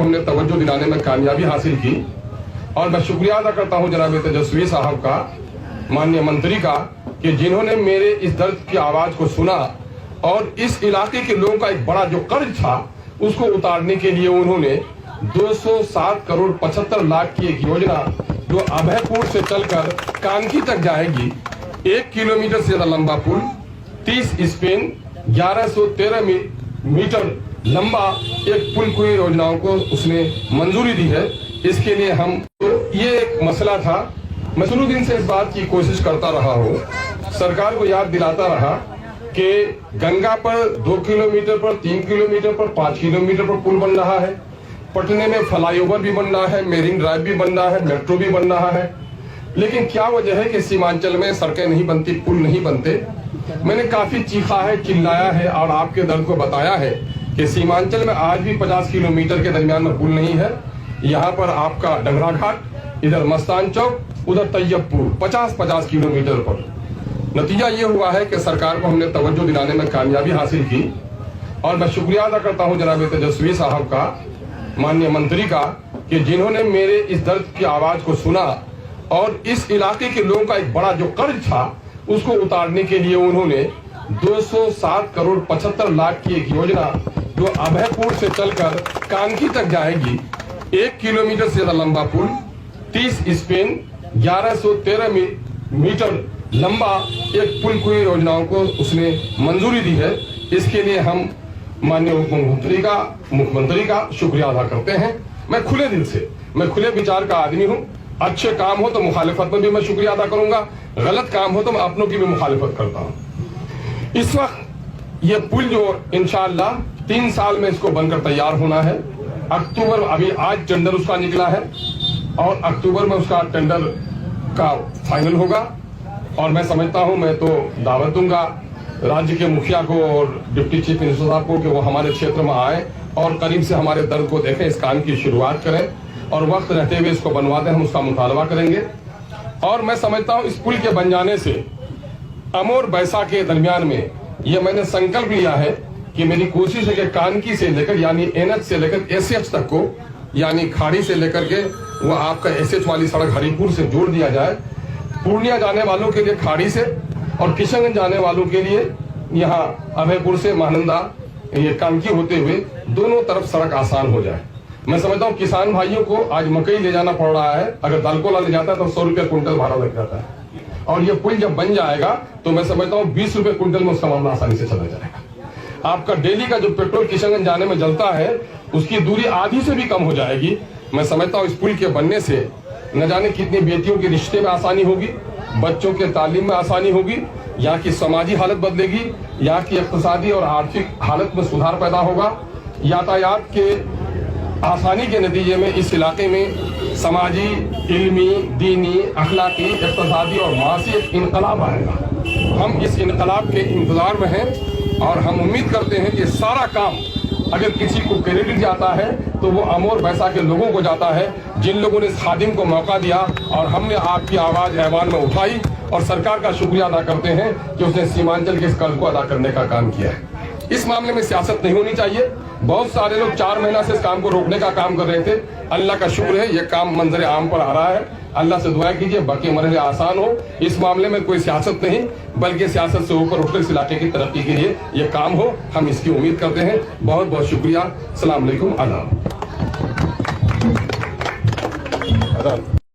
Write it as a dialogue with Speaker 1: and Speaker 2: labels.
Speaker 1: हमने तवज्जो दिलाने में कामयाबी हासिल की और मैं शुक्रिया अदा करता हूं जनाब तेजस्वी साहब का, माननीय मंत्री का, कि जिन्होंने मेरे इस दर्द की आवाज को सुना और इस इलाके के लोगों का एक बड़ा जो कर्ज था उसको उतारने के लिए उन्होंने 207 करोड़ 75 लाख की एक योजना जो अभयपुर से चलकर कानकी तक जाएगी, 1 किलोमीटर से ज्यादा लंबा पुल, 30 स्पेन, 1113 मीटर लंबा एक पुल की योजनाओं को उसने मंजूरी दी है। इसके लिए हम ये एक मसला था, मैं शुरू दिन से इस बात की कोशिश करता रहा हूँ, सरकार को याद दिलाता रहा कि गंगा पर 2 किलोमीटर पर, 3 किलोमीटर पर, 5 किलोमीटर पर पुल बन रहा है, पटने में फ्लाईओवर भी बन रहा है, मेरीन ड्राइव भी बन रहा है, मेट्रो भी बन रहा है, लेकिन क्या वजह है कि सीमांचल में सड़कें नहीं बनती, पुल नहीं बनते। मैंने काफी चीखा है, चिल्लाया है और आपके दर्द को बताया है कि सीमांचल में आज भी 50 किलोमीटर के दरमियान में पुल नहीं है। यहाँ पर आपका डंगरा घाट, इधर मस्तान चौक, उधर तैयबपुर, 50-50 किलोमीटर पर। नतीजा ये हुआ है कि सरकार को हमने तवज्जो दिलाने में कामयाबी हासिल की और मैं शुक्रिया अदा करता हूं जनाब तेजस्वी साहब का, माननीय मंत्री का, कि जिन्होंने मेरे इस दर्द की आवाज को सुना और इस इलाके के लोगों का एक बड़ा जो कर्ज था उसको उतारने के लिए उन्होंने 207 करोड़ 75 लाख की एक योजना जो अभयपुर से चलकर कानकी तक जाएगी, 1 किलोमीटर से ज्यादा लंबा पुल, 30 स्पेन, 1113 मीटर लंबा एक पुल की योजनाओं को उसने मंजूरी दी है। इसके लिए हम माननीय मुख्यमंत्री का शुक्रिया अदा करते हैं। मैं खुले दिल से, मैं खुले विचार का आदमी हूं, अच्छे काम हो तो मुखालिफत में भी मैं शुक्रिया अदा करूंगा, गलत काम हो तो मैं अपनों की भी मुखालिफत करता हूं। इस वक्त ये पुल जो इंशाअल्लाह 3 साल में इसको बनकर तैयार होना है, अक्टूबर, अभी आज टेंडर उसका निकला है और अक्टूबर में उसका टेंडर का फाइनल होगा और मैं समझता हूं, मैं तो दावत दूंगा राज्य के मुखिया को और डिप्टी चीफ मिनिस्टर साहब को कि वो हमारे क्षेत्र में आए और करीब से हमारे दर्द को देखें, इस काम की शुरुआत करें और वक्त रहते हुए इसको बनवा दें, हम उसका मुतालबा करेंगे। और मैं समझता हूं इस पुल के बन जाने से अमोर बैसा के दरमियान में ये मैंने संकल्प लिया है कि मेरी कोशिश है कि कानकी से लेकर यानी NH से लेकर SH तक को, यानी खाड़ी से लेकर के वो आपका SH वाली सड़क हरिपुर से जोड़ दिया जाए। पूर्णिया जाने वालों के लिए खाड़ी से और किशनगंज जाने वालों के लिए यहाँ अभयपुर से महानंदा ये कानकी होते हुए दोनों तरफ सड़क आसान हो जाए। मैं समझता हूँ किसान भाइयों को आज मकई ले जाना पड़ रहा है, अगर दालकोला ले जाता है तो 100 रुपया कुंटल भाड़ा लग जाता है और ये पुल जब बन जाएगा तो मैं समझता हूँ 20 रुपए कुंटल में उसका मामला आसानी से चला जाएगा। आपका डेली का जो पेट्रोल किशनगंज जाने में जलता है उसकी दूरी आधी से भी कम हो जाएगी। मैं समझता हूँ इस पुल के बनने से न जाने कितनी बेटियों के रिश्ते में आसानी होगी, बच्चों के तालीम में आसानी होगी, यहाँ की समाजी हालत बदलेगी, यहाँ की इक़्तिसादी और आर्थिक हालत में सुधार पैदा होगा। यातायात के आसानी के नतीजे में इस इलाके में समाजी, इल्मी, दीनी, अखलाकी, इक़्तिसादी और मासी एक इनकलाब आएगा। हम इस इनकलाब के इंतजार में हैं और हम उम्मीद करते हैं कि सारा काम अगर किसी को क्रेडिट जाता है तो वो अमोर बैसा के लोगों को जाता है, जिन लोगों ने इस खादिम को मौका दिया और हमने आपकी आवाज ऐवान में उठाई और सरकार का शुक्रिया अदा करते हैं कि उसने सीमांचल के इस कर्ज को अदा करने का काम किया है। इस मामले में सियासत नहीं होनी चाहिए। बहुत सारे लोग 4 महीना से इस काम को रोकने का काम कर रहे थे। अल्लाह का शुक्र है ये काम मंजर आम पर आ रहा है। अल्लाह से दुआ कीजिए बाकी मरहले आसान हो। इस मामले में कोई सियासत नहीं बल्कि सियासत से ऊपर उठकर इस इलाके की तरक्की के लिए ये काम हो, हम इसकी उम्मीद करते हैं। बहुत बहुत शुक्रिया। अस्सलाम वालेकुम। आदाब।